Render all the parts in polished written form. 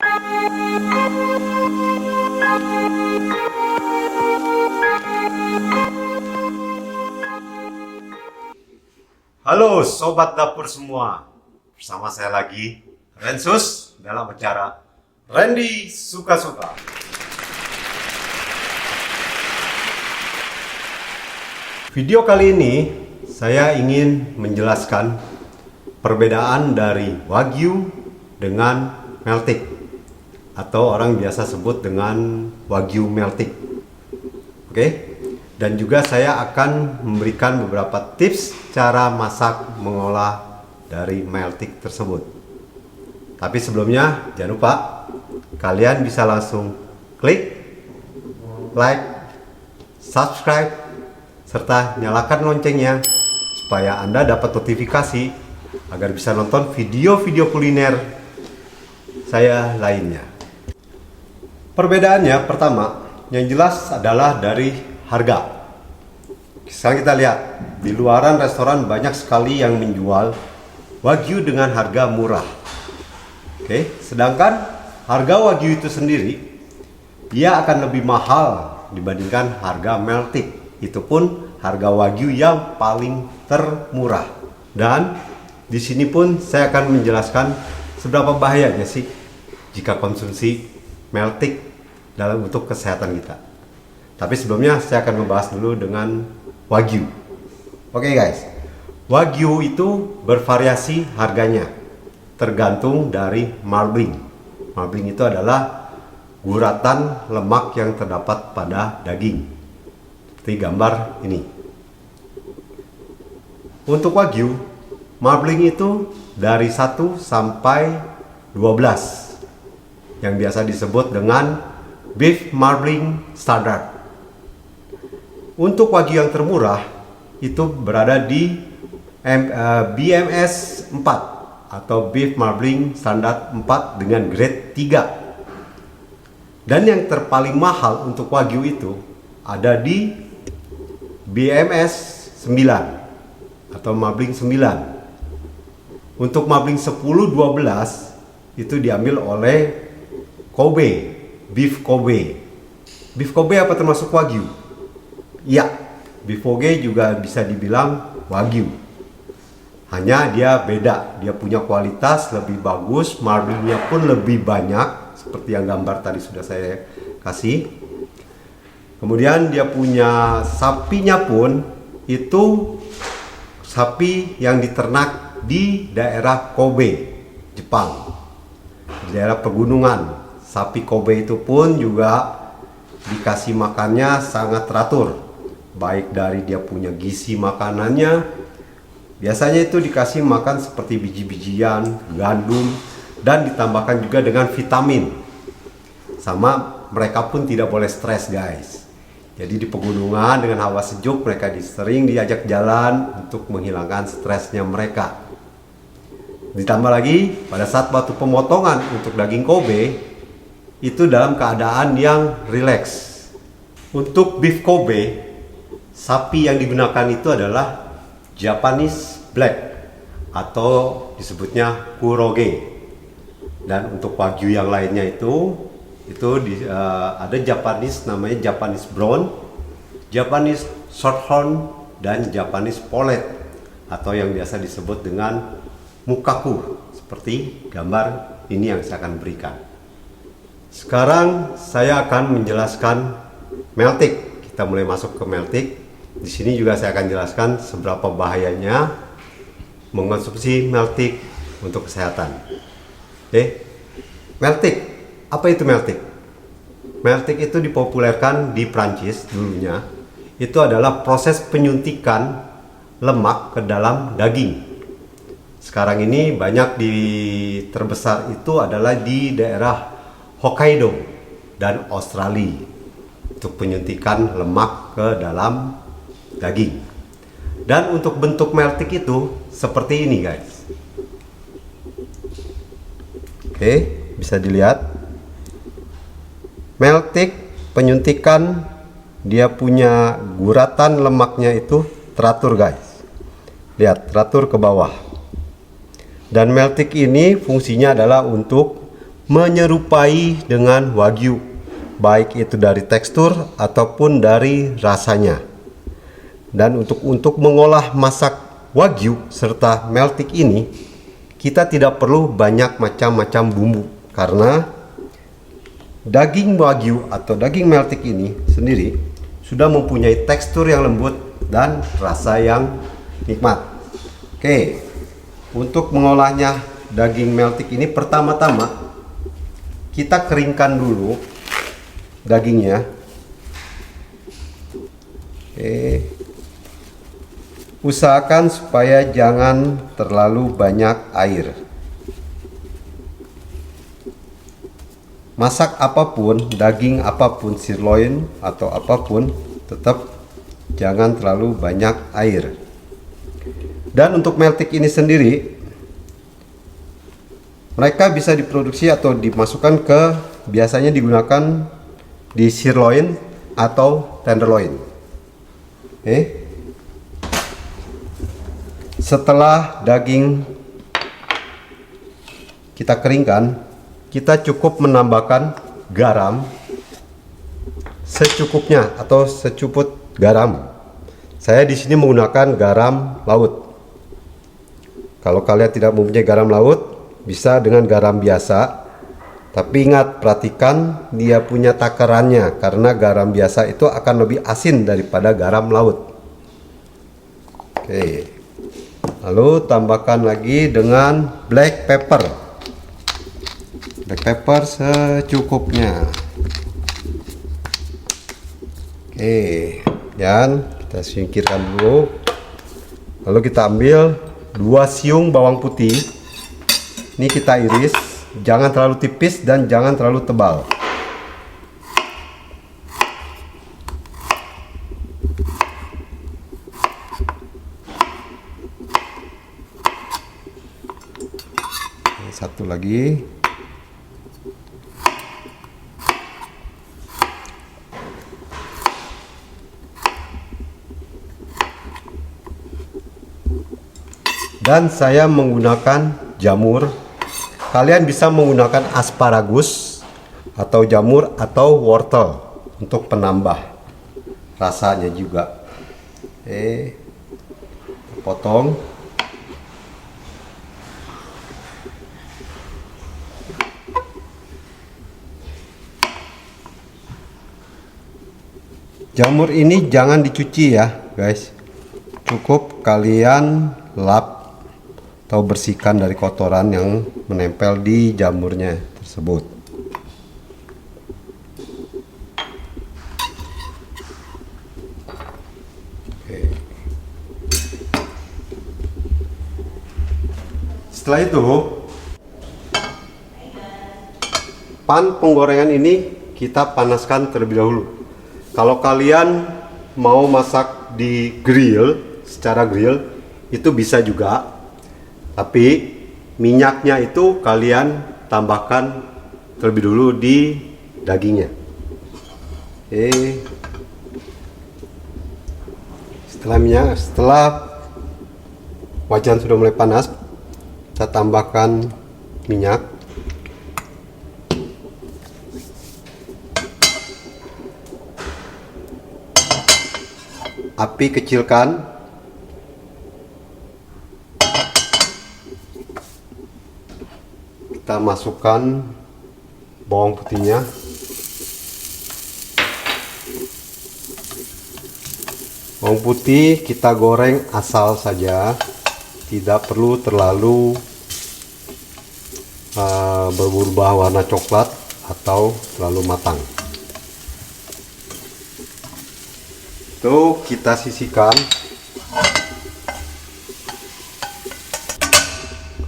Halo Sobat Dapur semua, bersama saya lagi Rensus dalam acara Randy Suka-Suka. Video kali ini saya ingin menjelaskan perbedaan dari Wagyu dengan Meltik, atau orang biasa sebut dengan Wagyu Meltik. Oke? Dan juga saya akan memberikan beberapa tips cara masak mengolah dari Meltik tersebut. Tapi sebelumnya jangan lupa kalian bisa langsung klik like, subscribe, serta nyalakan loncengnya supaya Anda dapat notifikasi agar bisa nonton video-video kuliner saya lainnya. Perbedaannya pertama yang jelas adalah dari harga. Sekarang kita lihat di luaran restoran banyak sekali yang menjual Wagyu dengan harga murah. Oke, sedangkan harga Wagyu itu sendiri dia akan lebih mahal dibandingkan harga Meltik. Itu pun harga Wagyu yang paling termurah. Dan di sini pun saya akan menjelaskan seberapa bahayanya sih jika konsumsi Meltik dalam untuk kesehatan kita. Tapi sebelumnya saya akan membahas dulu dengan Wagyu. Oke guys, Wagyu itu bervariasi harganya tergantung dari marbling. Marbling itu adalah guratan lemak yang terdapat pada daging, seperti gambar ini. Untuk Wagyu, marbling itu dari 1 sampai 12 yang biasa disebut dengan beef marbling standard. Untuk Wagyu yang termurah itu berada di BMS 4 atau Beef Marbling Standard 4 dengan grade 3. Dan yang terpaling mahal untuk Wagyu itu ada di BMS 9 atau Marbling 9. Untuk Marbling 10-12 itu diambil oleh Kobe, Beef Kobe. Beef Kobe apa termasuk Wagyu? Ya, Beef Kobe juga bisa dibilang Wagyu. Hanya dia beda, dia punya kualitas lebih bagus, marblingnya pun lebih banyak, seperti yang gambar tadi sudah saya kasih. Kemudian dia punya sapinya pun itu sapi yang diternak di daerah Kobe, Jepang, di daerah pegunungan. Sapi Kobe itu pun juga dikasih makannya sangat teratur, baik dari dia punya gizi makanannya. Biasanya itu dikasih makan seperti biji-bijian, gandum, dan ditambahkan juga dengan vitamin. Sama mereka pun tidak boleh stres guys. Jadi di pegunungan dengan hawa sejuk mereka sering diajak jalan untuk menghilangkan stresnya mereka. Ditambah lagi pada saat waktu pemotongan untuk daging Kobe itu dalam keadaan yang rileks. Untuk beef Kobe, sapi yang digunakan itu adalah Japanese Black atau disebutnya Kuroge. Dan untuk Wagyu yang lainnya itu ada Japanese, namanya Japanese Brown, Japanese Shorthorn, dan Japanese Pollet atau yang biasa disebut dengan Mukaku, seperti gambar ini yang saya akan berikan. Sekarang saya akan menjelaskan Meltik. Kita mulai masuk ke Meltik. Di sini juga saya akan jelaskan seberapa bahayanya mengkonsumsi Meltik untuk kesehatan. Oke. Meltik. Apa itu Meltik? Meltik itu dipopulerkan di Prancis dulunya. Itu adalah proses penyuntikan lemak ke dalam daging. Sekarang ini banyak terbesar itu adalah di daerah Hokkaido dan Australia untuk penyuntikan lemak ke dalam daging. Dan untuk bentuk Meltik itu seperti ini guys. Oke, bisa dilihat. Meltik penyuntikan dia punya guratan lemaknya itu teratur guys. Lihat, teratur ke bawah. Dan Meltik ini fungsinya adalah untuk menyerupai dengan Wagyu, baik itu dari tekstur ataupun dari rasanya. Dan untuk mengolah masak Wagyu serta meltik ini, kita tidak perlu banyak macam-macam bumbu, karena daging Wagyu atau daging meltik ini sendiri sudah mempunyai tekstur yang lembut dan rasa yang nikmat. Oke, untuk mengolahnya daging meltik ini, pertama-tama kita keringkan dulu dagingnya. Oke, usahakan supaya jangan terlalu banyak air. Masak apapun, daging apapun, sirloin atau apapun, tetap jangan terlalu banyak air. Dan untuk meltik ini sendiri, mereka bisa diproduksi atau dimasukkan ke, biasanya digunakan di sirloin atau tenderloin. Setelah daging kita keringkan, kita cukup menambahkan garam secukupnya atau secuput garam. Saya di sini menggunakan garam laut. Kalau kalian tidak mempunyai garam laut, bisa dengan garam biasa. Tapi ingat, perhatikan dia punya takarannya, karena garam biasa itu akan lebih asin daripada garam laut. Oke. Lalu tambahkan lagi dengan black pepper. Black pepper secukupnya. Oke, dan kita singkirkan dulu. Lalu kita ambil 2 siung bawang putih. Ini kita iris, jangan terlalu tipis dan jangan terlalu tebal. Satu lagi. Dan saya menggunakan jamur. Kalian bisa menggunakan asparagus atau jamur atau wortel untuk penambah rasanya juga. Potong. Jamur ini jangan dicuci ya guys, cukup kalian lap atau bersihkan dari kotoran yang menempel di jamurnya tersebut. Oke. Setelah itu, pan penggorengan ini kita panaskan terlebih dahulu. Kalau kalian mau masak di grill, secara grill, itu bisa juga. Tapi minyaknya itu kalian tambahkan terlebih dulu di dagingnya. Setelah wajan sudah mulai panas, kita tambahkan minyak. Api kecilkan. Kita masukkan bawang putihnya. Bawang putih kita goreng asal saja, tidak perlu terlalu berubah warna coklat atau terlalu matang. Itu kita sisihkan.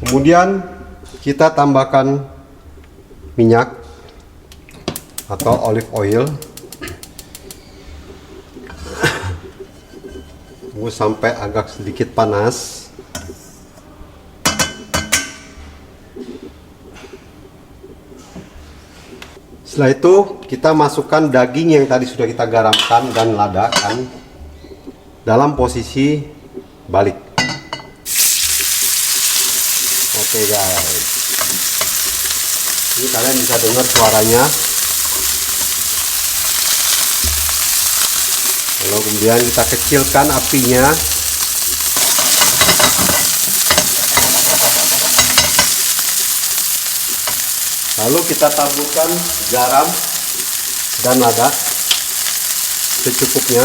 Kemudian kita tambahkan minyak atau olive oil. Tunggu sampai agak sedikit panas. Setelah itu kita masukkan daging yang tadi sudah kita garamkan dan ladakan dalam posisi balik. Oke guys. Ini kalian bisa dengar suaranya. Lalu kemudian kita kecilkan apinya. Lalu kita taburkan garam dan lada secukupnya.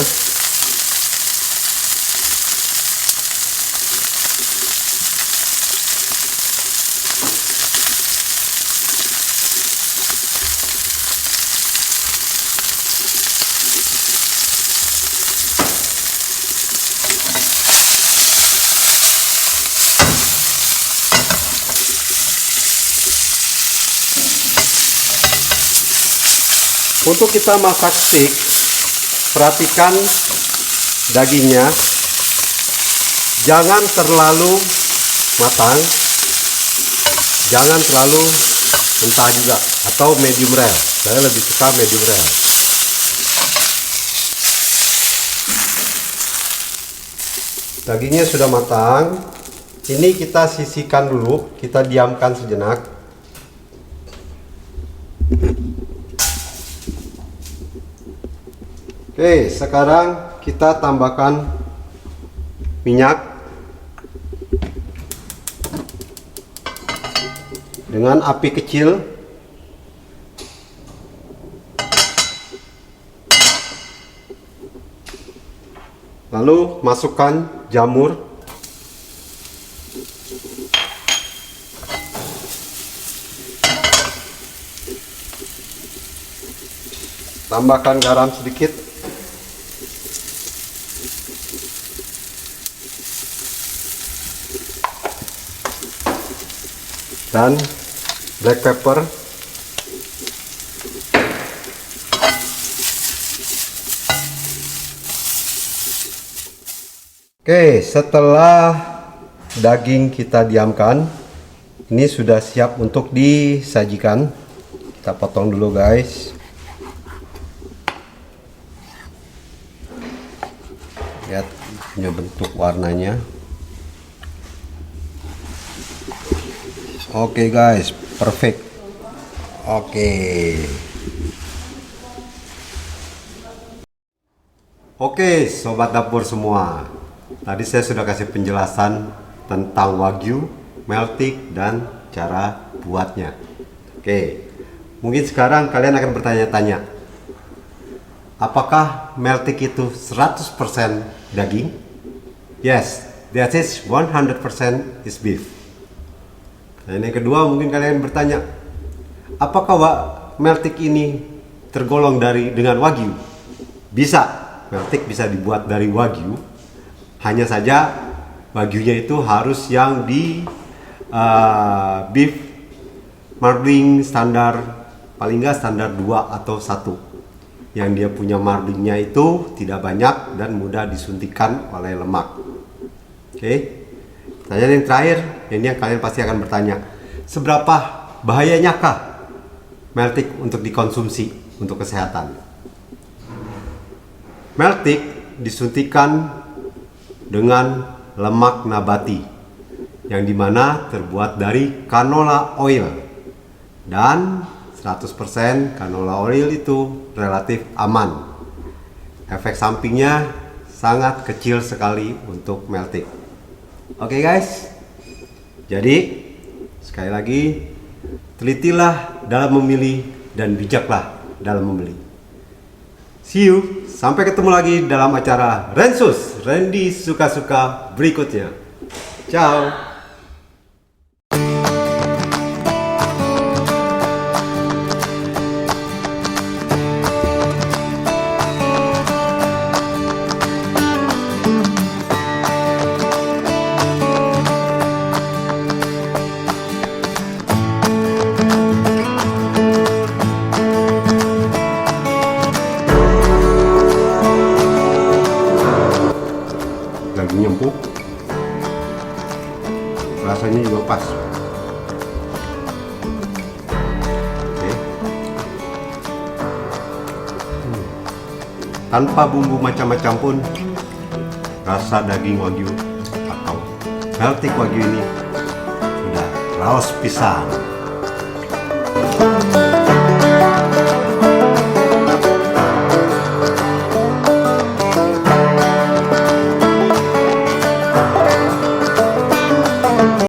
Untuk kita masak steak, perhatikan dagingnya jangan terlalu matang, jangan terlalu mentah juga, atau medium rare. Saya lebih suka medium rare. Dagingnya sudah matang, ini kita sisihkan dulu, kita diamkan sejenak. Oke, sekarang kita tambahkan minyak dengan api kecil. Lalu masukkan jamur. Tambahkan garam sedikit. Dan black pepper. Oke, setelah daging kita diamkan, ini sudah siap untuk disajikan. Kita potong dulu, guys. Lihat punya bentuk warnanya. Oke guys, perfect. Oke, sobat dapur semua. Tadi saya sudah kasih penjelasan tentang Wagyu, meltik, dan cara buatnya. Oke, mungkin sekarang kalian akan bertanya-tanya, apakah meltik itu 100% daging? Yes, that is 100% is beef. Dan yang kedua, mungkin kalian bertanya, apakah meltik ini tergolong dengan Wagyu? Bisa, meltik bisa dibuat dari Wagyu. Hanya saja Wagyunya itu harus yang di beef marbling standar, paling nggak standar 2 atau 1. Yang dia punya marblingnya itu tidak banyak dan mudah disuntikan oleh lemak. Oke. Pertanyaan yang terakhir, ini yang kalian pasti akan bertanya, seberapa bahayanya kah meltik untuk dikonsumsi untuk kesehatan? Meltik disuntikan dengan lemak nabati yang dimana terbuat dari canola oil, dan 100% canola oil itu relatif aman. Efek sampingnya sangat kecil sekali untuk meltik. Oke guys, jadi sekali lagi, telitilah dalam memilih dan bijaklah dalam membeli. See you, sampai ketemu lagi dalam acara Rensus, Randy Suka-Suka berikutnya. Ciao. Dagingnya empuk, rasanya juga pas. Oke. Tanpa bumbu macam-macam pun, rasa daging Wagyu atau meltik Wagyu ini sudah raos pisan.